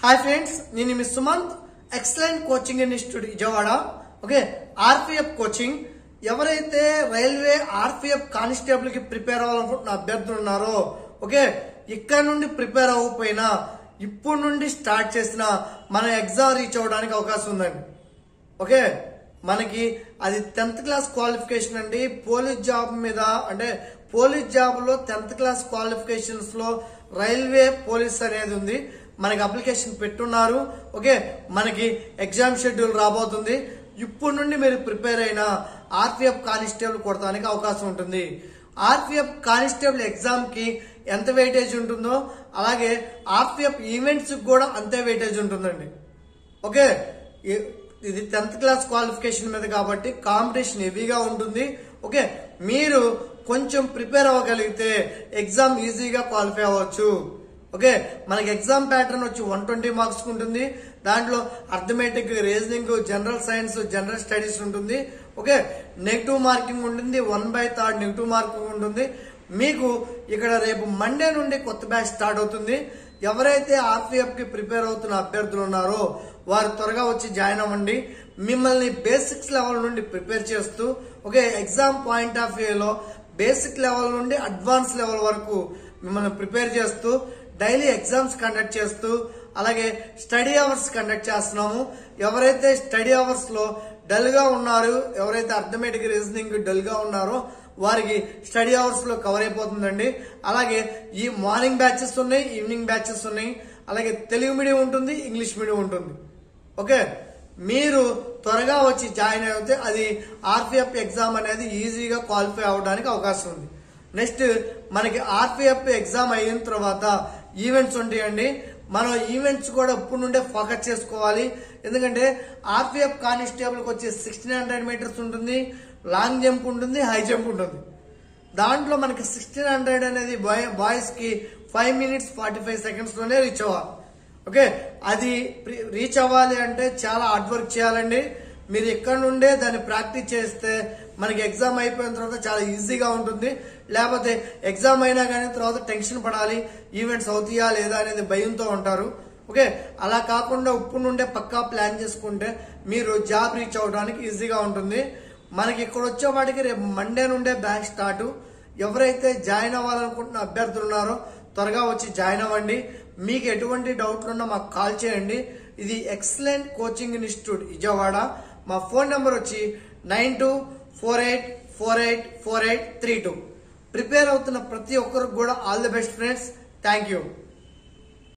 Hi friends, నేను మీ Sumanth, excellent coaching institute Vijayawada. Okay, RPF coaching. ఎవరైతే రైల్వే ఆర్పిఎఫ్ కానిస్టేబుల్ కి ప్రిపేర్ అవ్వాలనుకుంటున్న అభ్యర్థులు ఉన్నారో, ఓకే, ఇక్కడ నుండి ప్రిపేర్ అవ్వకపోయినా ఇప్పుడు నుండి స్టార్ట్ చేసిన మన ఎగ్జామ్ రీచ్ అవ్వడానికి అవకాశం ఉందండి. ఓకే, మనకి అది 10th క్లాస్ క్వాలిఫికేషన్ అండి. పోలీస్ జాబ్ మీద అంటే పోలీస్ జాబ్ లో 10th క్లాస్ క్వాలిఫికేషన్స్ లో రైల్వే పోలీస్ అనేది ఉంది. మనకి అప్లికేషన్ పెట్టున్నారు. ఓకే, మనకి ఎగ్జామ్ షెడ్యూల్ రాబోతుంది. ఇప్పుడు నుండి మీరు ప్రిపేర్ అయిన ఆర్పిఎఫ్ కానిస్టేబుల్ కొడటానికి అవకాశం ఉంటుంది. ఆర్పిఎఫ్ కానిస్టేబుల్ ఎగ్జామ్ కి ఎంత వెయిటేజ్ ఉంటుందో అలాగే ఆర్పిఎఫ్ ఈవెంట్స్ కూడా అంతే వెయిటేజ్ ఉంటుందండి. ఓకే, ఇది 10th క్లాస్ క్వాలిఫికేషన్ మీద కాబట్టి కాంపిటీషన్ హెవీగా ఉంటుంది. ఓకే, మీరు కొంచెం ప్రిపేర్ అవ్వగలిగితే ఎగ్జామ్ ఈజీగా క్వాలిఫై అవ్వచ్చు. ఓకే, మనకి ఎగ్జామ్ ప్యాటర్న్ వచ్చి 120 మార్క్స్ ఉంటుంది. దాంట్లో arithmetic, reasoning, general science, general studies ఉంటుంది. ఓకే, నెగిటివ్ మార్కింగ్ ఉంటుంది, 1/3 నెగిటివ్ మార్కింగ్ ఉంటుంది. మీకు ఇక్కడ రేపు మండే నుండి కొత్త బ్యాచ్ స్టార్ట్ అవుతుంది. ఎవరైతే ఆర్పిఎఫ్ కి ప్రిపేర్ అవుతున్న అభ్యర్థులు ఉన్నారో వారు త్వరగా వచ్చి జాయిన్ అవ్వండి. మిమ్మల్ని బేసిక్స్ లెవెల్ నుండి ప్రిపేర్ చేస్తూ, ఓకే, ఎగ్జామ్ పాయింట్ ఆఫ్ వ్యూలో బేసిక్ లెవెల్ నుండి అడ్వాన్స్ లెవెల్ వరకు మిమ్మల్ని ప్రిపేర్ చేస్తూ డైలీ ఎగ్జామ్స్ కండక్ట్ చేస్తూ అలాగే స్టడీ అవర్స్ కండక్ట్ చేస్తున్నాము. ఎవరైతే స్టడీ అవర్స్ లో డల్ గా ఉన్నారు, ఎవరైతే అర్థమెటిక్, రీజనింగ్ డల్ గా ఉన్నారో వారికి స్టడీ అవర్స్ లో కవర్ అయిపోతుందండి. అలాగే ఈ మార్నింగ్ బ్యాచెస్ ఉన్నాయి, ఈవినింగ్ బ్యాచెస్ ఉన్నాయి. అలాగే తెలుగు మీడియం ఉంటుంది, ఇంగ్లీష్ మీడియం ఉంటుంది. ఓకే, మీరు త్వరగా వచ్చి జాయిన్ అయితే అది ఆర్పిఎఫ్ ఎగ్జామ్ అనేది ఈజీగా క్వాలిఫై అవడానికి అవకాశం ఉంది. నెక్స్ట్ మనకి ఆర్పిఎఫ్ ఎగ్జామ్ అయిన తర్వాత ఈవెంట్స్ ఉంటాయండి. మనం ఈవెంట్స్ కూడా ఇప్పుడు నుండే ఫోకస్ చేసుకోవాలి. ఎందుకంటే ఆర్పిఎఫ్ కానిస్టేబుల్ కి వచ్చి 1600 మీటర్స్ ఉంటుంది, లాంగ్ జంప్ ఉంటుంది, హై జంప్ ఉంటుంది. దాంట్లో మనకి 1600 అనేది బాయ్స్ కి 5 minutes 45 seconds లోనే రీచ్ అవ్వాలి. ఓకే, అది రీచ్ అవ్వాలి అంటే చాలా హార్డ్ వర్క్ చేయాలండి. మీరు ఇక్కడ నుండే దాన్ని ప్రాక్టీస్ చేస్తే మనకి ఎగ్జామ్ అయిపోయిన తర్వాత చాలా ఈజీగా ఉంటుంది. లేకపోతే ఎగ్జామ్ అయినా కానీ తర్వాత టెన్షన్ పడాలి, ఈవెంట్స్ అవుతాయా లేదా అనేది భయంతో ఉంటారు. ఓకే, అలా కాకుండా ఇప్పుడు నుండే పక్కా ప్లాన్ చేసుకుంటే మీరు జాబ్ రీచ్ అవడానికి ఈజీగా ఉంటుంది. మనకి ఇక్కడ వచ్చే వాటికి రేపు మండే నుండే బ్యాచ్ స్టార్ట్. ఎవరైతే జాయిన్ అవ్వాలనుకుంటున్న అభ్యర్థులు ఉన్నారో త్వరగా వచ్చి జాయిన్ అవ్వండి. మీకు ఎటువంటి డౌట్లు ఉన్నా మాకు కాల్ చేయండి. ఇది ఎక్సలెంట్ కోచింగ్ ఇన్స్టిట్యూట్ విజయవాడ. మా ఫోన్ నెంబర్ వచ్చి 9248484832. ప్రిపేర్ అవుతున్న ప్రతి ఒక్కరికి కూడా all the best friends. Thank you.